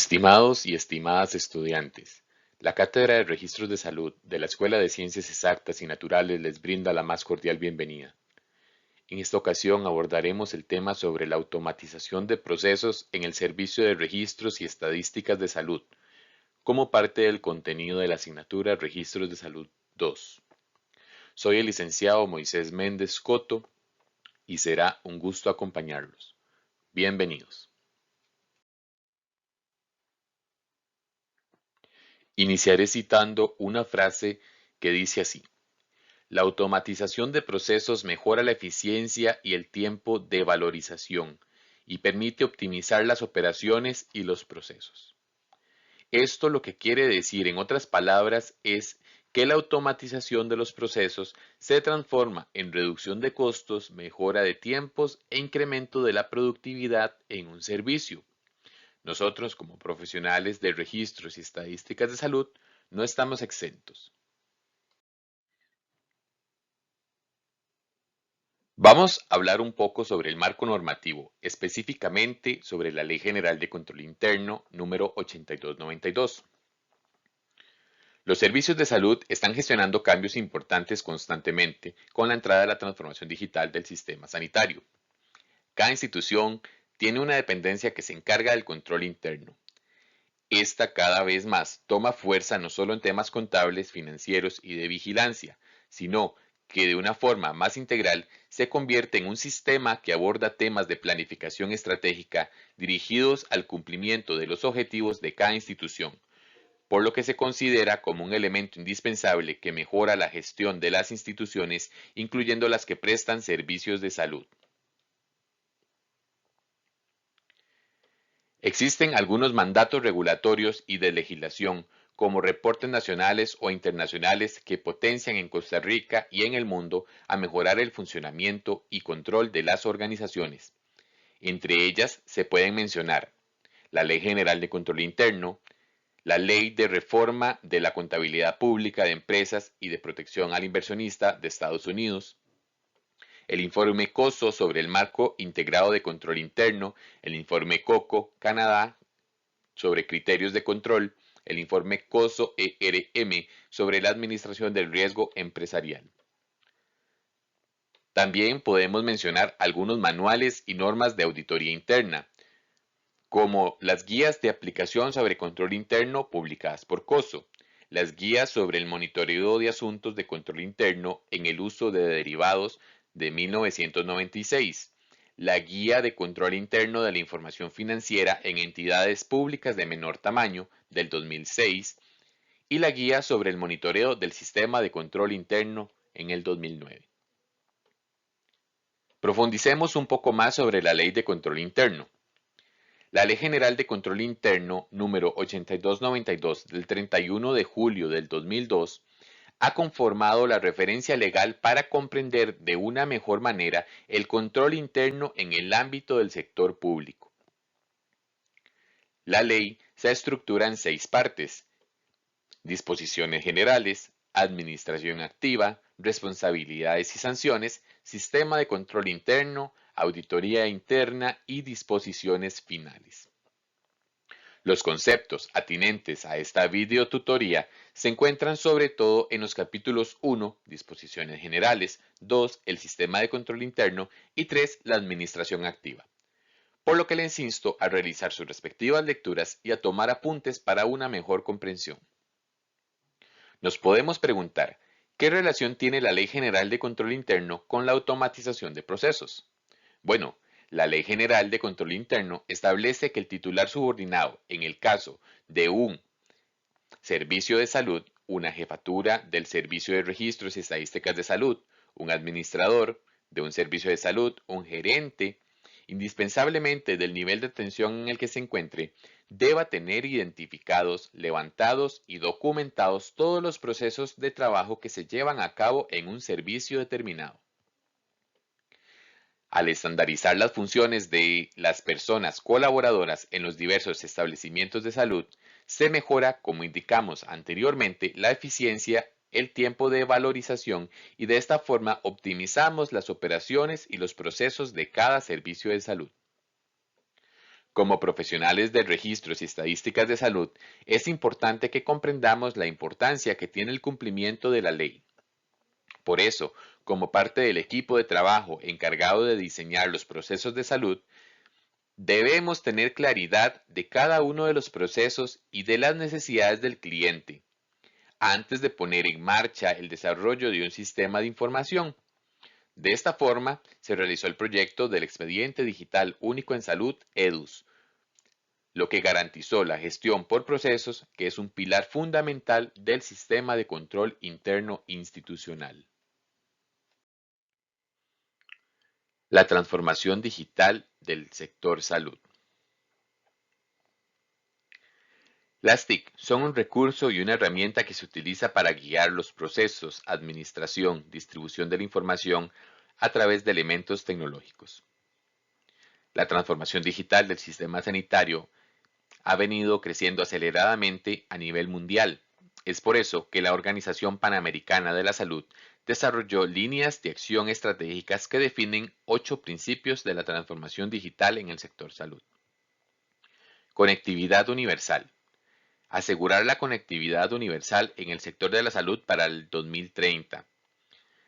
Estimados y estimadas estudiantes, la Cátedra de Registros de Salud de la Escuela de Ciencias Exactas y Naturales les brinda la más cordial bienvenida. En esta ocasión abordaremos el tema sobre la automatización de procesos en el Servicio de Registros y Estadísticas de Salud, como parte del contenido de la asignatura Registros de Salud 2. Soy el licenciado Moisés Méndez Coto y será un gusto acompañarlos. Bienvenidos. Iniciaré citando una frase que dice así: la automatización de procesos mejora la eficiencia y el tiempo de valorización y permite optimizar las operaciones y los procesos. Esto lo que quiere decir, en otras palabras, es que la automatización de los procesos se transforma en reducción de costos, mejora de tiempos e incremento de la productividad en un servicio. Nosotros, como profesionales de registros y estadísticas de salud, no estamos exentos. Vamos a hablar un poco sobre el marco normativo, específicamente sobre la Ley General de Control Interno número 8292. Los servicios de salud están gestionando cambios importantes constantemente con la entrada de la transformación digital del sistema sanitario. Cada institución tiene una dependencia que se encarga del control interno. Esta cada vez más toma fuerza no solo en temas contables, financieros y de vigilancia, sino que de una forma más integral se convierte en un sistema que aborda temas de planificación estratégica dirigidos al cumplimiento de los objetivos de cada institución, por lo que se considera como un elemento indispensable que mejora la gestión de las instituciones, incluyendo las que prestan servicios de salud. Existen algunos mandatos regulatorios y de legislación, como reportes nacionales o internacionales, que potencian en Costa Rica y en el mundo a mejorar el funcionamiento y control de las organizaciones. Entre ellas se pueden mencionar la Ley General de Control Interno, la Ley de Reforma de la Contabilidad Pública de Empresas y de Protección al Inversionista de Estados Unidos, el informe COSO sobre el marco integrado de control interno, el informe COCO Canadá sobre criterios de control, el informe COSO-ERM sobre la administración del riesgo empresarial. También podemos mencionar algunos manuales y normas de auditoría interna, como las guías de aplicación sobre control interno publicadas por COSO, las guías sobre el monitoreo de asuntos de control interno en el uso de derivados de 1996, la guía de control interno de la información financiera en entidades públicas de menor tamaño del 2006 y la guía sobre el monitoreo del sistema de control interno en el 2009. Profundicemos un poco más sobre la ley de control interno. La Ley General de Control Interno número 8292 del 31 de julio del 2002 ha conformado la referencia legal para comprender de una mejor manera el control interno en el ámbito del sector público. La ley se estructura en 6 partes: disposiciones generales, administración activa, responsabilidades y sanciones, sistema de control interno, auditoría interna y disposiciones finales. Los conceptos atinentes a esta videotutoría se encuentran sobre todo en los capítulos 1, disposiciones generales, 2, el sistema de control interno y 3, la administración activa. Por lo que les insto a realizar sus respectivas lecturas y a tomar apuntes para una mejor comprensión. Nos podemos preguntar, ¿qué relación tiene la Ley General de Control Interno con la automatización de procesos? Bueno, la Ley General de Control Interno establece que el titular subordinado, en el caso de un servicio de salud, una jefatura del Servicio de Registros y Estadísticas de Salud, un administrador de un servicio de salud, un gerente, indispensablemente del nivel de atención en el que se encuentre, deba tener identificados, levantados y documentados todos los procesos de trabajo que se llevan a cabo en un servicio determinado. Al estandarizar las funciones de las personas colaboradoras en los diversos establecimientos de salud, se mejora, como indicamos anteriormente, la eficiencia, el tiempo de valorización y de esta forma optimizamos las operaciones y los procesos de cada servicio de salud. Como profesionales de registros y estadísticas de salud, es importante que comprendamos la importancia que tiene el cumplimiento de la ley. Por eso, como parte del equipo de trabajo encargado de diseñar los procesos de salud, debemos tener claridad de cada uno de los procesos y de las necesidades del cliente, antes de poner en marcha el desarrollo de un sistema de información. De esta forma, se realizó el proyecto del Expediente Digital Único en Salud, EDUS, lo que garantizó la gestión por procesos, que es un pilar fundamental del sistema de control interno institucional. La transformación digital del sector salud. Las TIC son un recurso y una herramienta que se utiliza para guiar los procesos, administración, distribución de la información a través de elementos tecnológicos. La transformación digital del sistema sanitario ha venido creciendo aceleradamente a nivel mundial. Es por eso que la Organización Panamericana de la Salud desarrolló líneas de acción estratégicas que definen 8 principios de la transformación digital en el sector salud. Conectividad universal. Asegurar la conectividad universal en el sector de la salud para el 2030.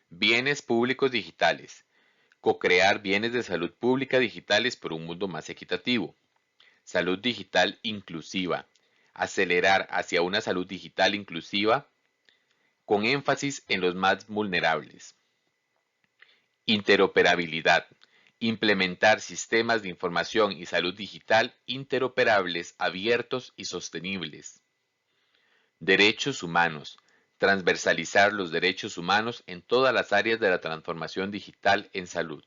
Bienes públicos digitales. Co-crear bienes de salud pública digitales por un mundo más equitativo. Salud digital inclusiva. Acelerar hacia una salud digital inclusiva con énfasis en los más vulnerables. Interoperabilidad. Implementar sistemas de información y salud digital interoperables, abiertos y sostenibles. Derechos humanos. Transversalizar los derechos humanos en todas las áreas de la transformación digital en salud.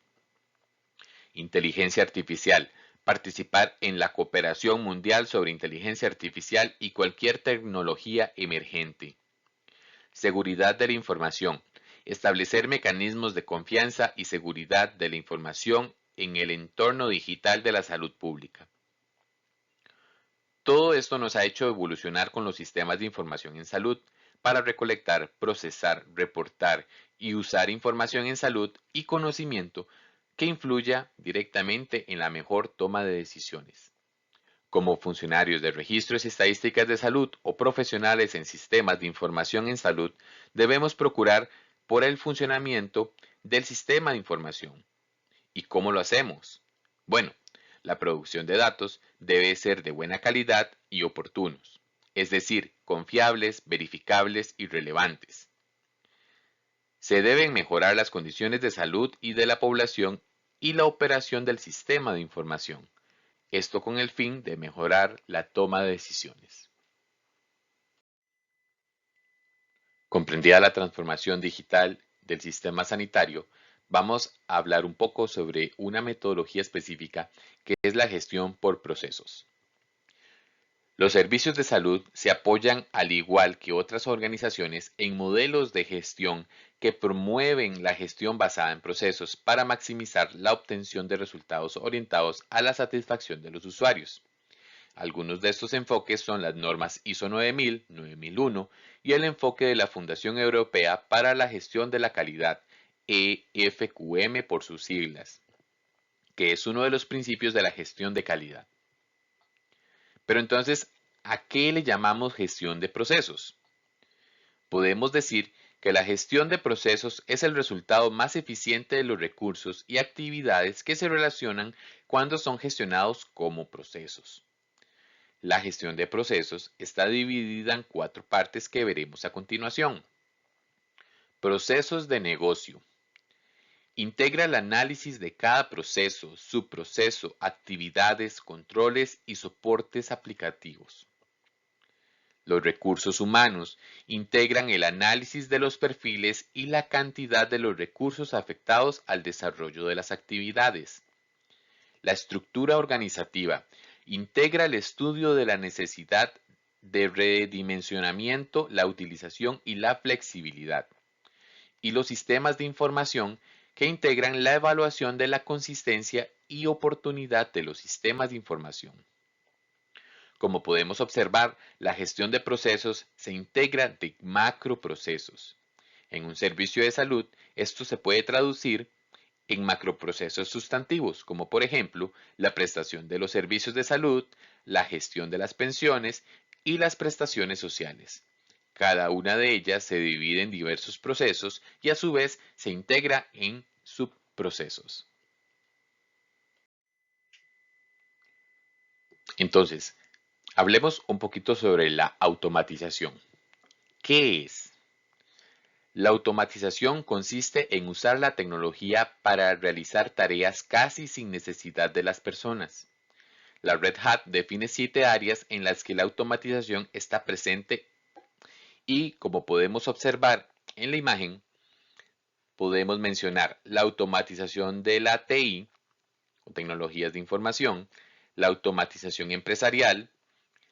Inteligencia artificial. Participar en la cooperación mundial sobre inteligencia artificial y cualquier tecnología emergente. Seguridad de la información. Establecer mecanismos de confianza y seguridad de la información en el entorno digital de la salud pública. Todo esto nos ha hecho evolucionar con los sistemas de información en salud para recolectar, procesar, reportar y usar información en salud y conocimiento que influya directamente en la mejor toma de decisiones. Como funcionarios de registros y estadísticas de salud o profesionales en sistemas de información en salud, debemos procurar por el funcionamiento del sistema de información. ¿Y cómo lo hacemos? Bueno, la producción de datos debe ser de buena calidad y oportunos, es decir, confiables, verificables y relevantes. Se deben mejorar las condiciones de salud y de la población y la operación del sistema de información. Esto con el fin de mejorar la toma de decisiones. Comprendida la transformación digital del sistema sanitario, vamos a hablar un poco sobre una metodología específica que es la gestión por procesos. Los servicios de salud se apoyan, al igual que otras organizaciones, en modelos de gestión que promueven la gestión basada en procesos para maximizar la obtención de resultados orientados a la satisfacción de los usuarios. Algunos de estos enfoques son las normas ISO 9000, 9001 y el enfoque de la Fundación Europea para la Gestión de la Calidad, EFQM por sus siglas, que es uno de los principios de la gestión de calidad. Pero entonces, ¿a qué le llamamos gestión de procesos? Podemos decir que la gestión de procesos es el resultado más eficiente de los recursos y actividades que se relacionan cuando son gestionados como procesos. La gestión de procesos está dividida en 4 partes que veremos a continuación. Procesos de negocio. Integra el análisis de cada proceso, subproceso, actividades, controles y soportes aplicativos. Los recursos humanos integran el análisis de los perfiles y la cantidad de los recursos afectados al desarrollo de las actividades. La estructura organizativa integra el estudio de la necesidad de redimensionamiento, la utilización y la flexibilidad. Y los sistemas de información que integran la evaluación de la consistencia y oportunidad de los sistemas de información. Como podemos observar, la gestión de procesos se integra de macroprocesos. En un servicio de salud, esto se puede traducir en macroprocesos sustantivos, como por ejemplo la prestación de los servicios de salud, la gestión de las pensiones y las prestaciones sociales. Cada una de ellas se divide en diversos procesos y a su vez se integra en subprocesos. Entonces, hablemos un poquito sobre la automatización. ¿Qué es? La automatización consiste en usar la tecnología para realizar tareas casi sin necesidad de las personas. La Red Hat define 7 áreas en las que la automatización está presente y, como podemos observar en la imagen, podemos mencionar la automatización de la TI o tecnologías de información, la automatización empresarial,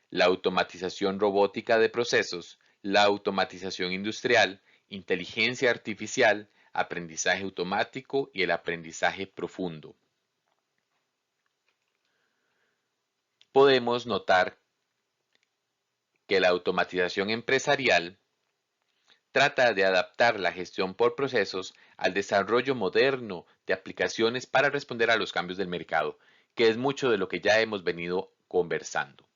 la automatización robótica de procesos, la automatización industrial, inteligencia artificial, aprendizaje automático y el aprendizaje profundo. Podemos notar que la automatización empresarial trata de adaptar la gestión por procesos al desarrollo moderno de aplicaciones para responder a los cambios del mercado, que es mucho de lo que ya hemos venido conversando.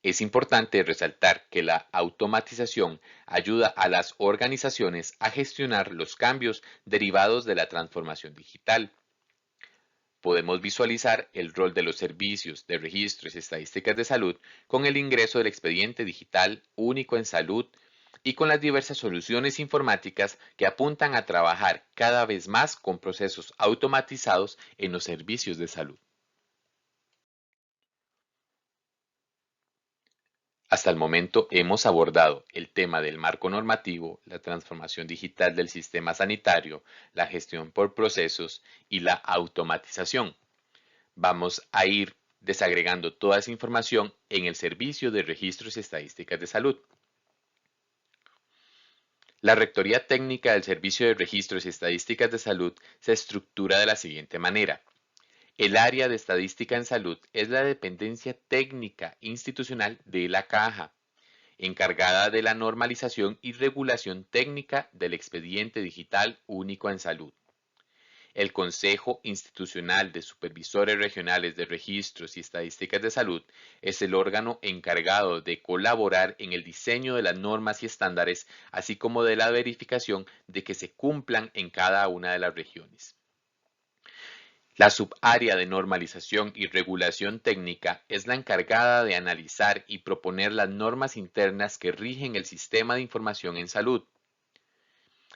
Es importante resaltar que la automatización ayuda a las organizaciones a gestionar los cambios derivados de la transformación digital. Podemos visualizar el rol de los servicios de registros y estadísticas de salud con el ingreso del expediente digital único en salud y con las diversas soluciones informáticas que apuntan a trabajar cada vez más con procesos automatizados en los servicios de salud. Hasta el momento hemos abordado el tema del marco normativo, la transformación digital del sistema sanitario, la gestión por procesos y la automatización. Vamos a ir desagregando toda esa información en el Servicio de Registros y Estadísticas de Salud. La Rectoría Técnica del Servicio de Registros y Estadísticas de Salud se estructura de la siguiente manera. El área de estadística en salud es la dependencia técnica institucional de la Caja, encargada de la normalización y regulación técnica del expediente digital único en salud. El Consejo Institucional de Supervisores Regionales de Registros y Estadísticas de Salud es el órgano encargado de colaborar en el diseño de las normas y estándares, así como de la verificación de que se cumplan en cada una de las regiones. La subárea de normalización y regulación técnica es la encargada de analizar y proponer las normas internas que rigen el sistema de información en salud.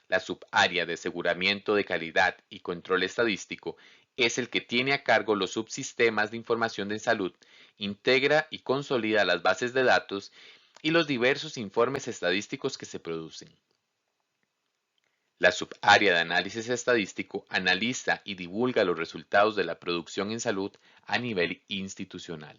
La subárea de aseguramiento de calidad y control estadístico es el que tiene a cargo los subsistemas de información de salud, integra y consolida las bases de datos y los diversos informes estadísticos que se producen. La subárea de análisis estadístico analiza y divulga los resultados de la producción en salud a nivel institucional.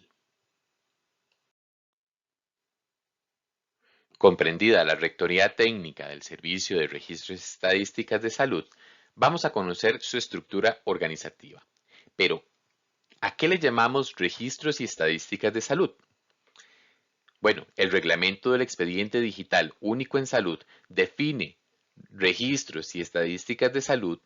Comprendida la Rectoría Técnica del Servicio de Registros y Estadísticas de Salud, vamos a conocer su estructura organizativa. Pero, ¿a qué le llamamos registros y estadísticas de salud? Bueno, el reglamento del expediente digital único en salud define registros y estadísticas de salud,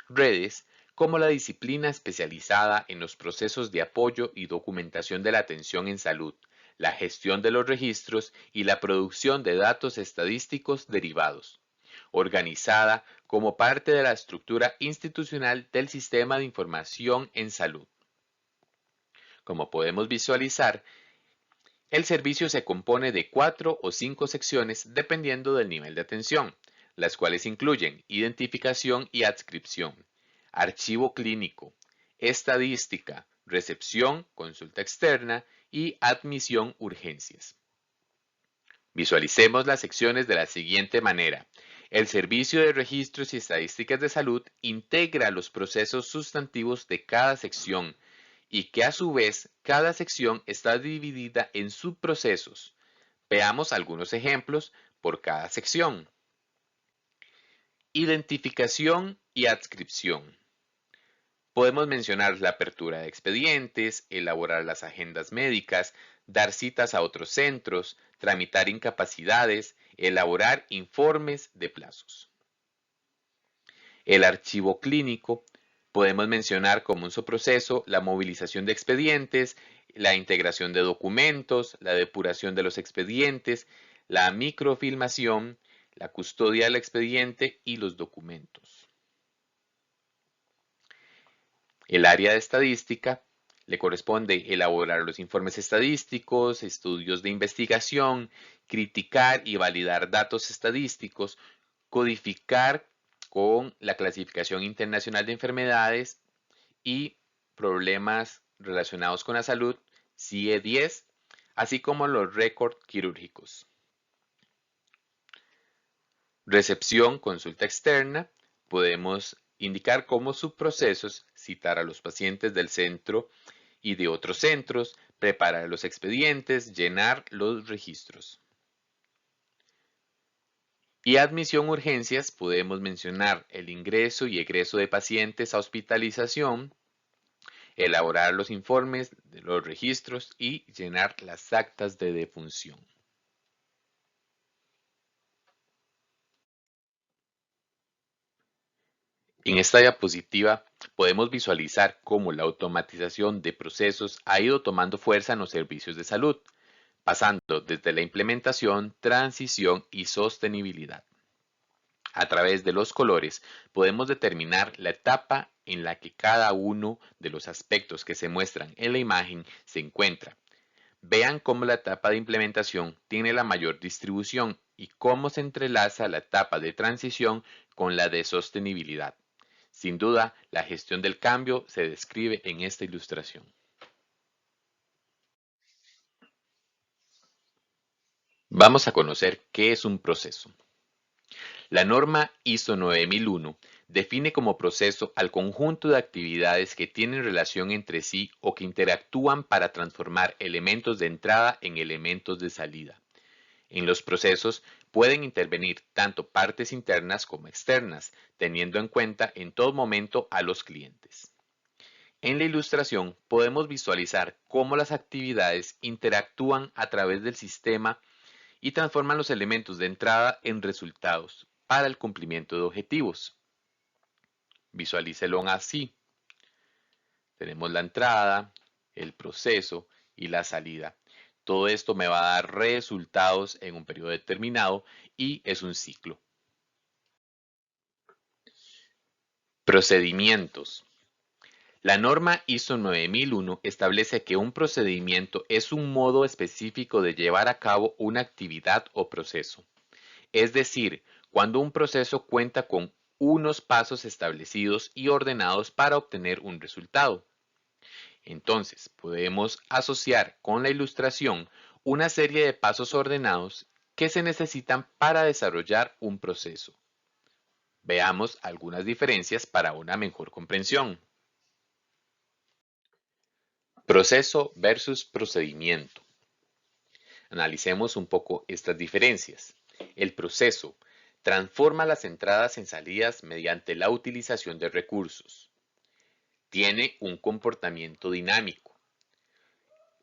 redes, como la disciplina especializada en los procesos de apoyo y documentación de la atención en salud, la gestión de los registros y la producción de datos estadísticos derivados, organizada como parte de la estructura institucional del Sistema de Información en Salud. Como podemos visualizar, el servicio se compone de 4 o 5 secciones dependiendo del nivel de atención, las cuales incluyen identificación y adscripción, archivo clínico, estadística, recepción, consulta externa y admisión urgencias. Visualicemos las secciones de la siguiente manera. El Servicio de Registros y Estadísticas de Salud integra los procesos sustantivos de cada sección y que a su vez cada sección está dividida en subprocesos. Veamos algunos ejemplos por cada sección. Identificación y adscripción. Podemos mencionar la apertura de expedientes, elaborar las agendas médicas, dar citas a otros centros, tramitar incapacidades, elaborar informes de plazos. El archivo clínico podemos mencionar como un subproceso la movilización de expedientes, la integración de documentos, la depuración de los expedientes, la microfilmación, la custodia del expediente y los documentos. El área de estadística le corresponde elaborar los informes estadísticos, estudios de investigación, criticar y validar datos estadísticos, codificar con la clasificación internacional de enfermedades y problemas relacionados con la salud, CIE-10, así como los récords quirúrgicos. Recepción, consulta externa. Podemos indicar como subprocesos citar a los pacientes del centro y de otros centros, preparar los expedientes, llenar los registros. Y admisión urgencias, podemos mencionar el ingreso y egreso de pacientes a hospitalización, elaborar los informes de los registros y llenar las actas de defunción. En esta diapositiva podemos visualizar cómo la automatización de procesos ha ido tomando fuerza en los servicios de salud, pasando desde la implementación, transición y sostenibilidad. A través de los colores podemos determinar la etapa en la que cada uno de los aspectos que se muestran en la imagen se encuentra. Vean cómo la etapa de implementación tiene la mayor distribución y cómo se entrelaza la etapa de transición con la de sostenibilidad. Sin duda, la gestión del cambio se describe en esta ilustración. Vamos a conocer qué es un proceso. La norma ISO 9001 define como proceso al conjunto de actividades que tienen relación entre sí o que interactúan para transformar elementos de entrada en elementos de salida. En los procesos pueden intervenir tanto partes internas como externas, teniendo en cuenta en todo momento a los clientes. En la ilustración podemos visualizar cómo las actividades interactúan a través del sistema y transforman los elementos de entrada en resultados para el cumplimiento de objetivos. Visualícelo así. Tenemos la entrada, el proceso y la salida. Todo esto me va a dar resultados en un periodo determinado y es un ciclo. Procedimientos. La norma ISO 9001 establece que un procedimiento es un modo específico de llevar a cabo una actividad o proceso. Es decir, cuando un proceso cuenta con unos pasos establecidos y ordenados para obtener un resultado. Entonces, podemos asociar con la ilustración una serie de pasos ordenados que se necesitan para desarrollar un proceso. Veamos algunas diferencias para una mejor comprensión. Proceso versus procedimiento. Analicemos un poco estas diferencias. El proceso transforma las entradas en salidas mediante la utilización de recursos. Tiene un comportamiento dinámico.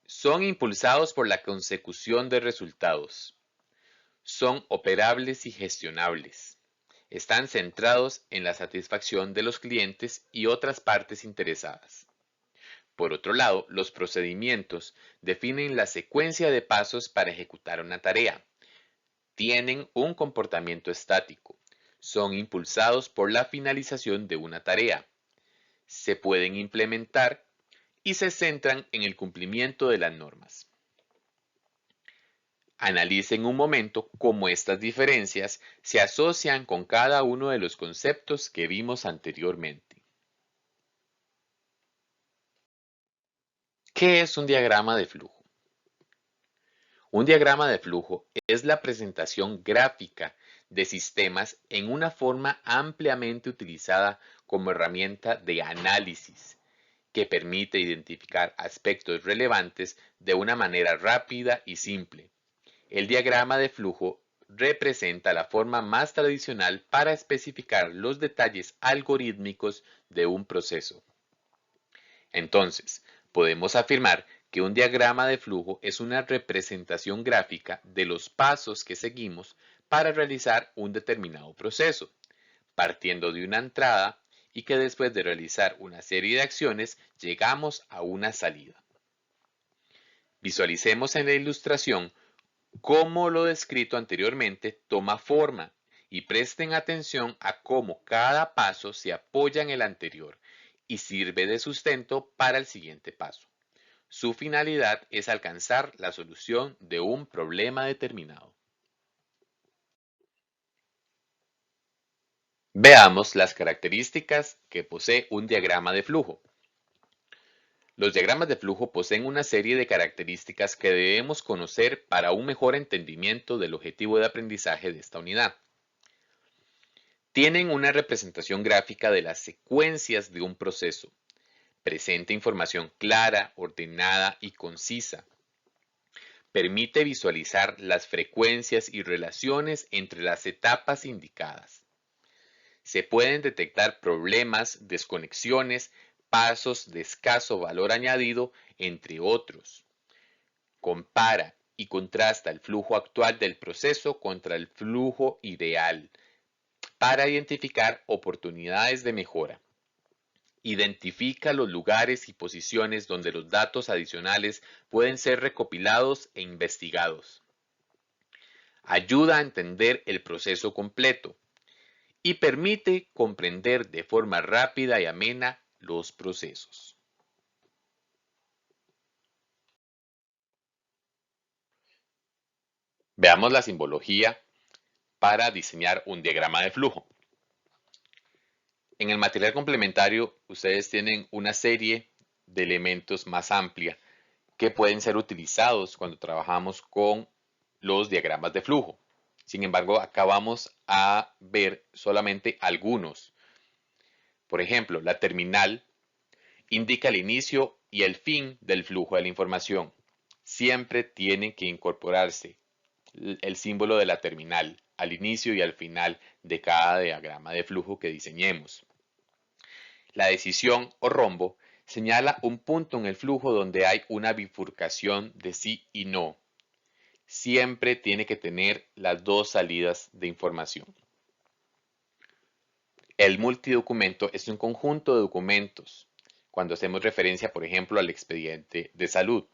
Son impulsados por la consecución de resultados. Son operables y gestionables. Están centrados en la satisfacción de los clientes y otras partes interesadas. Por otro lado, los procedimientos definen la secuencia de pasos para ejecutar una tarea. Tienen un comportamiento estático. Son impulsados por la finalización de una tarea. Se pueden implementar y se centran en el cumplimiento de las normas. Analicen un momento cómo estas diferencias se asocian con cada uno de los conceptos que vimos anteriormente. ¿Qué es un diagrama de flujo? Un diagrama de flujo es la presentación gráfica de sistemas en una forma ampliamente utilizada como herramienta de análisis que permite identificar aspectos relevantes de una manera rápida y simple. El diagrama de flujo representa la forma más tradicional para especificar los detalles algorítmicos de un proceso. Entonces, podemos afirmar que un diagrama de flujo es una representación gráfica de los pasos que seguimos para realizar un determinado proceso. partiendo de una entrada y que después de realizar una serie de acciones llegamos a una salida. Visualicemos en la ilustración cómo lo descrito anteriormente toma forma y presten atención a cómo cada paso se apoya en el anterior y sirve de sustento para el siguiente paso. Su finalidad es alcanzar la solución de un problema determinado. Veamos las características que posee un diagrama de flujo. Los diagramas de flujo poseen una serie de características que debemos conocer para un mejor entendimiento del objetivo de aprendizaje de esta unidad. Tienen una representación gráfica de las secuencias de un proceso. Presenta información clara, ordenada y concisa. Permite visualizar las frecuencias y relaciones entre las etapas indicadas. Se pueden detectar problemas, desconexiones, pasos de escaso valor añadido, entre otros. Compara y contrasta el flujo actual del proceso contra el flujo ideal para identificar oportunidades de mejora. Identifica los lugares y posiciones donde los datos adicionales pueden ser recopilados e investigados. Ayuda a entender el proceso completo y permite comprender de forma rápida y amena los procesos. Veamos la simbología para diseñar un diagrama de flujo. En el material complementario, ustedes tienen una serie de elementos más amplia que pueden ser utilizados cuando trabajamos con los diagramas de flujo. Sin embargo, acá vamos a ver solamente algunos. Por ejemplo, la terminal indica el inicio y el fin del flujo de la información. Siempre tiene que incorporarse el símbolo de la terminal al inicio y al final de cada diagrama de flujo que diseñemos. La decisión o rombo señala un punto en el flujo donde hay una bifurcación de sí y no. Siempre tiene que tener las dos salidas de información. El multidocumento es un conjunto de documentos, cuando hacemos referencia, por ejemplo, al expediente de salud.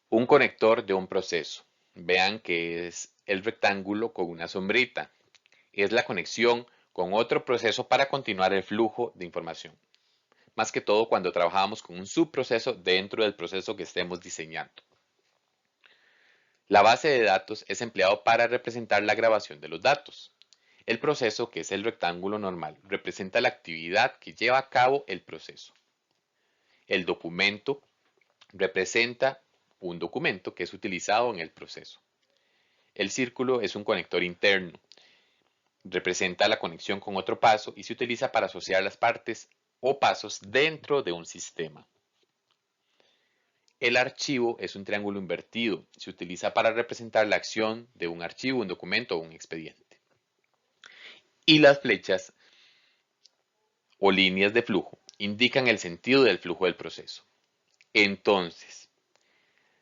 Un conector de un proceso. Vean que es el rectángulo con una sombrita. Es la conexión con otro proceso para continuar el flujo de información. Más que todo cuando trabajamos con un subproceso dentro del proceso que estemos diseñando. La base de datos es empleado para representar la grabación de los datos. El proceso, que es el rectángulo normal, representa la actividad que lleva a cabo el proceso. El documento representa un documento que es utilizado en el proceso. El círculo es un conector interno. Representa la conexión con otro paso y se utiliza para asociar las partes o pasos dentro de un sistema. El archivo es un triángulo invertido. Se utiliza para representar la acción de un archivo, un documento o un expediente. Y las flechas o líneas de flujo indican el sentido del flujo del proceso. Entonces,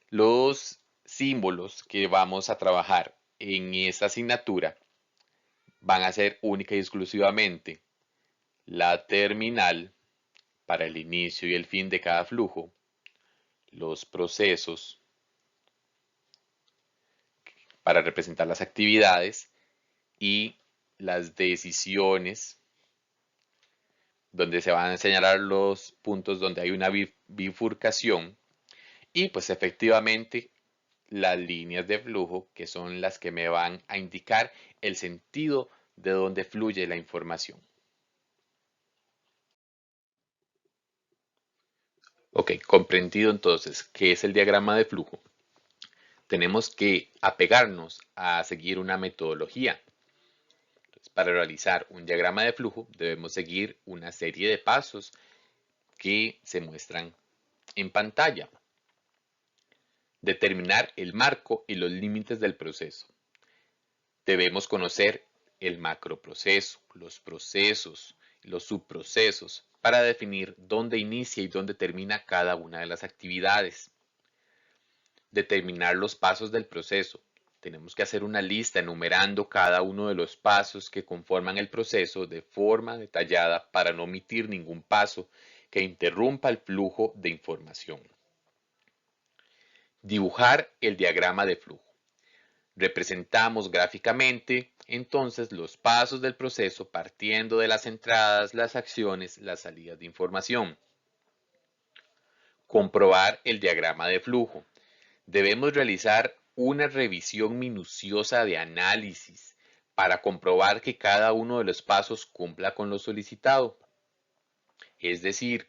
los símbolos que vamos a trabajar en esta asignatura van a ser única y exclusivamente la terminal para el inicio y el fin de cada flujo, los procesos para representar las actividades y las decisiones, donde se van a señalar los puntos donde hay una bifurcación y pues efectivamente las líneas de flujo, que son las que me van a indicar el sentido de donde fluye la información. Ok, comprendido entonces qué es el diagrama de flujo. Tenemos que apegarnos a seguir una metodología. Entonces, para realizar un diagrama de flujo debemos seguir una serie de pasos que se muestran en pantalla. Determinar el marco y los límites del proceso. Debemos conocer el macroproceso, los procesos, los subprocesos, para definir dónde inicia y dónde termina cada una de las actividades. Determinar los pasos del proceso. tenemos que hacer una lista enumerando cada uno de los pasos que conforman el proceso de forma detallada para no omitir ningún paso que interrumpa el flujo de información. Dibujar el diagrama de flujo. Representamos gráficamente entonces los pasos del proceso partiendo de las entradas, las acciones, las salidas de información. Comprobar el diagrama de flujo. Debemos realizar una revisión minuciosa de análisis para comprobar que cada uno de los pasos cumpla con lo solicitado. Es decir,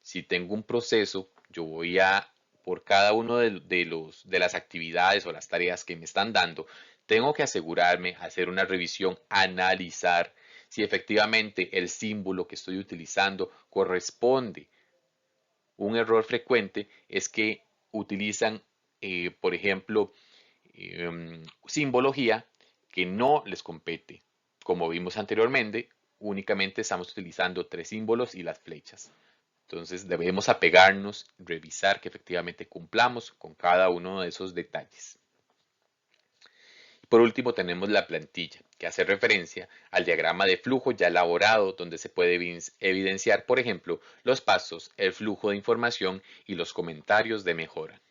si tengo un proceso, yo voy a, por cada uno de las actividades o las tareas que me están dando, tengo que asegurarme, hacer una revisión, analizar si efectivamente el símbolo que estoy utilizando corresponde. Un error frecuente es que utilizan, por ejemplo, simbología que no les compete. Como vimos anteriormente, únicamente estamos utilizando 3 símbolos y las flechas. Entonces debemos apegarnos, revisar que efectivamente cumplamos con cada uno de esos detalles. Por último tenemos la plantilla, que hace referencia al diagrama de flujo ya elaborado, donde se puede evidenciar, por ejemplo, los pasos, el flujo de información y los comentarios de mejora.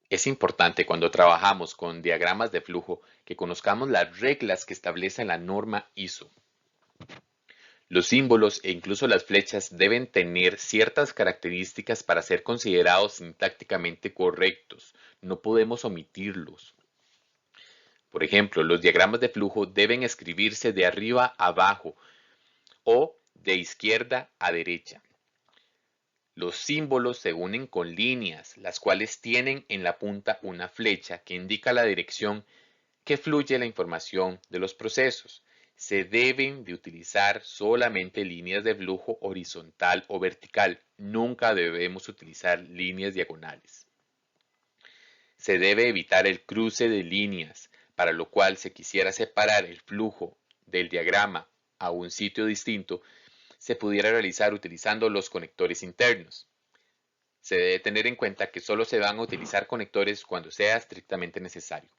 Es importante cuando trabajamos con diagramas de flujo que conozcamos las reglas que establece la norma ISO. Los símbolos e incluso las flechas deben tener ciertas características para ser considerados sintácticamente correctos. No podemos omitirlos. Por ejemplo, los diagramas de flujo deben escribirse de arriba a abajo o de izquierda a derecha. Los símbolos se unen con líneas, las cuales tienen en la punta una flecha que indica la dirección que fluye la información de los procesos. Se deben de utilizar solamente líneas de flujo horizontal o vertical. Nunca debemos utilizar líneas diagonales. Se debe evitar el cruce de líneas, para lo cual si quisiera separar el flujo del diagrama a un sitio distinto, se pudiera realizar utilizando los conectores internos. Se debe tener en cuenta que solo se van a utilizar conectores cuando sea estrictamente necesario.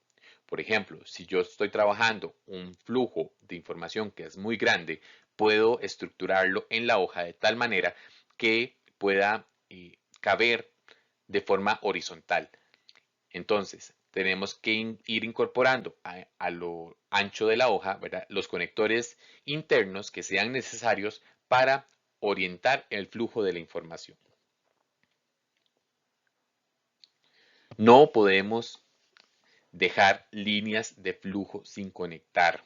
Por ejemplo, si yo estoy trabajando un flujo de información que es muy grande, puedo estructurarlo en la hoja de tal manera que pueda caber de forma horizontal. Entonces, tenemos que ir incorporando a lo ancho de la hoja, ¿verdad?, los conectores internos que sean necesarios para orientar el flujo de la información. No podemos dejar líneas de flujo sin conectar.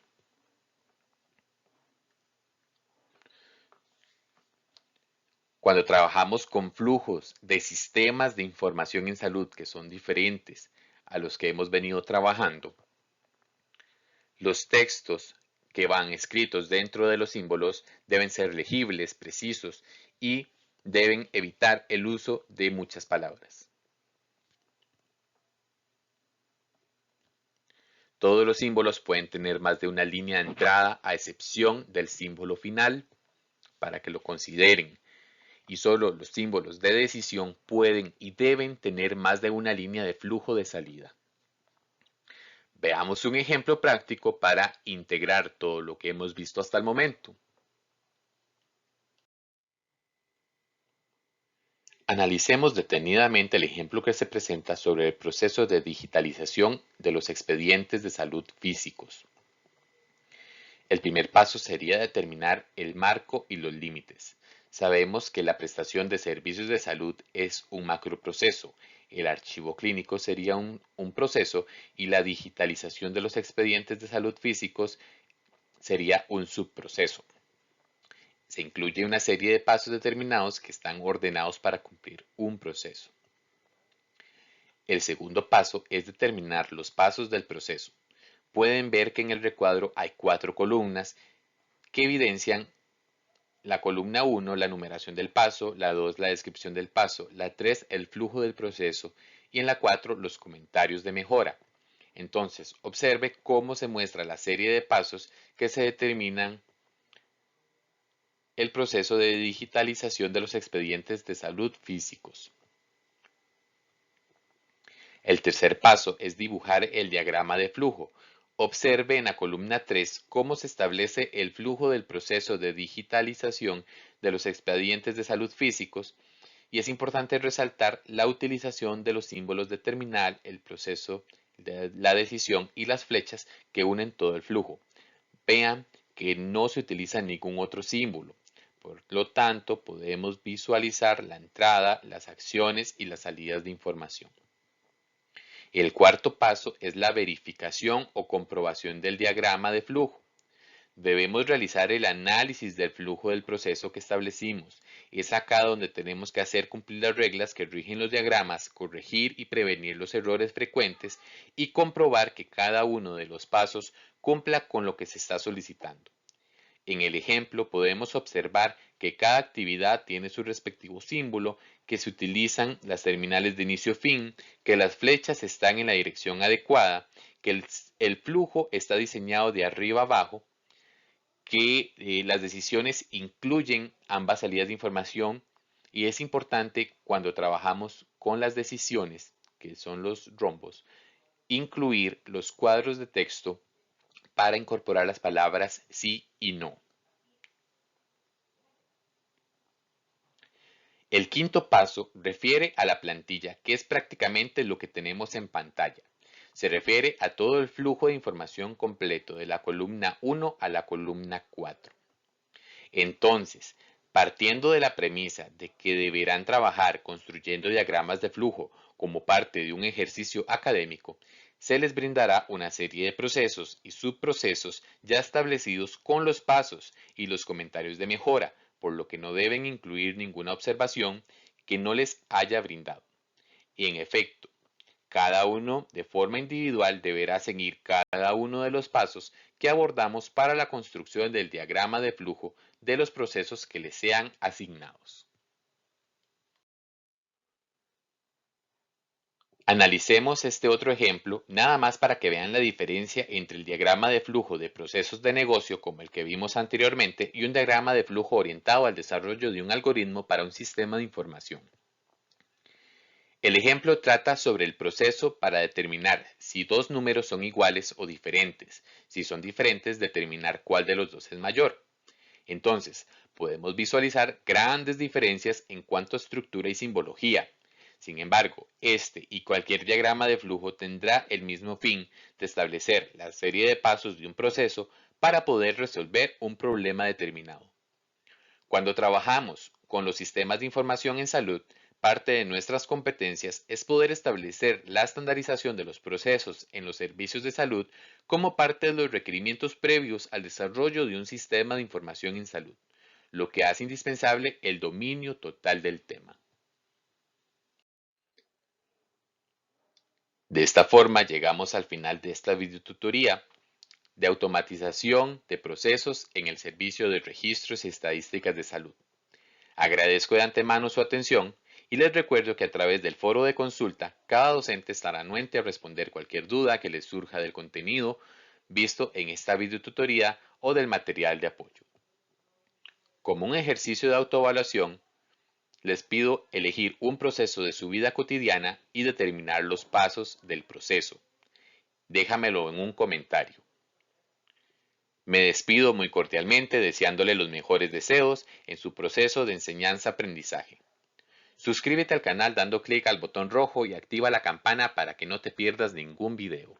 Cuando trabajamos con flujos de sistemas de información en salud que son diferentes a los que hemos venido trabajando, los textos que van escritos dentro de los símbolos deben ser legibles, precisos y deben evitar el uso de muchas palabras. Todos los símbolos pueden tener más de una línea de entrada a excepción del símbolo final para que lo consideren. Y solo los símbolos de decisión pueden y deben tener más de una línea de flujo de salida. Veamos un ejemplo práctico para integrar todo lo que hemos visto hasta el momento. Analicemos detenidamente el ejemplo que se presenta sobre el proceso de digitalización de los expedientes de salud físicos. El primer paso sería determinar el marco y los límites. Sabemos que la prestación de servicios de salud es un macroproceso, el archivo clínico sería un proceso y la digitalización de los expedientes de salud físicos sería un subproceso. Se incluye una serie de pasos determinados que están ordenados para cumplir un proceso. El segundo paso es determinar los pasos del proceso. Pueden ver que en el recuadro hay 4 columnas que evidencian la columna 1, la numeración del paso, la 2, la descripción del paso, la 3, el flujo del proceso y en la 4, los comentarios de mejora. Entonces, observe cómo se muestra la serie de pasos que se determinan el proceso de digitalización de los expedientes de salud físicos. El tercer paso es dibujar el diagrama de flujo. Observe en la columna 3 cómo se establece el flujo del proceso de digitalización de los expedientes de salud físicos y es importante resaltar la utilización de los símbolos de terminal, el proceso de la decisión y las flechas que unen todo el flujo. Vean que no se utiliza ningún otro símbolo. Por lo tanto, podemos visualizar la entrada, las acciones y las salidas de información. El cuarto paso es la verificación o comprobación del diagrama de flujo. Debemos realizar el análisis del flujo del proceso que establecimos. Es acá donde tenemos que hacer cumplir las reglas que rigen los diagramas, corregir y prevenir los errores frecuentes y comprobar que cada uno de los pasos cumpla con lo que se está solicitando. En el ejemplo podemos observar que cada actividad tiene su respectivo símbolo, que se utilizan las terminales de inicio-fin, que las flechas están en la dirección adecuada, que el flujo está diseñado de arriba abajo, que las decisiones incluyen ambas salidas de información y es importante cuando trabajamos con las decisiones, que son los rombos, incluir los cuadros de texto para incorporar las palabras sí y no. El quinto paso refiere a la plantilla, que es prácticamente lo que tenemos en pantalla. Se refiere a todo el flujo de información completo de la columna 1 a la columna 4. Entonces, partiendo de la premisa de que deberán trabajar construyendo diagramas de flujo como parte de un ejercicio académico, se les brindará una serie de procesos y subprocesos ya establecidos con los pasos y los comentarios de mejora, por lo que no deben incluir ninguna observación que no les haya brindado. Y en efecto, cada uno de forma individual deberá seguir cada uno de los pasos que abordamos para la construcción del diagrama de flujo de los procesos que les sean asignados. Analicemos este otro ejemplo nada más para que vean la diferencia entre el diagrama de flujo de procesos de negocio como el que vimos anteriormente y un diagrama de flujo orientado al desarrollo de un algoritmo para un sistema de información. El ejemplo trata sobre el proceso para determinar si dos números son iguales o diferentes. Si son diferentes, determinar cuál de los dos es mayor. Entonces, podemos visualizar grandes diferencias en cuanto a estructura y simbología. Sin embargo, este y cualquier diagrama de flujo tendrá el mismo fin de establecer la serie de pasos de un proceso para poder resolver un problema determinado. Cuando trabajamos con los sistemas de información en salud, parte de nuestras competencias es poder establecer la estandarización de los procesos en los servicios de salud como parte de los requerimientos previos al desarrollo de un sistema de información en salud, lo que hace indispensable el dominio total del tema. De esta forma llegamos al final de esta videotutoría de automatización de procesos en el servicio de registros y estadísticas de salud. Agradezco de antemano su atención y les recuerdo que a través del foro de consulta, cada docente estará anuente a responder cualquier duda que les surja del contenido visto en esta videotutoría o del material de apoyo. Como un ejercicio de autoevaluación, les pido elegir un proceso de su vida cotidiana y determinar los pasos del proceso. Déjamelo en un comentario. Me despido muy cordialmente deseándole los mejores deseos en su proceso de enseñanza-aprendizaje. Suscríbete al canal dando clic al botón rojo y activa la campana para que no te pierdas ningún video.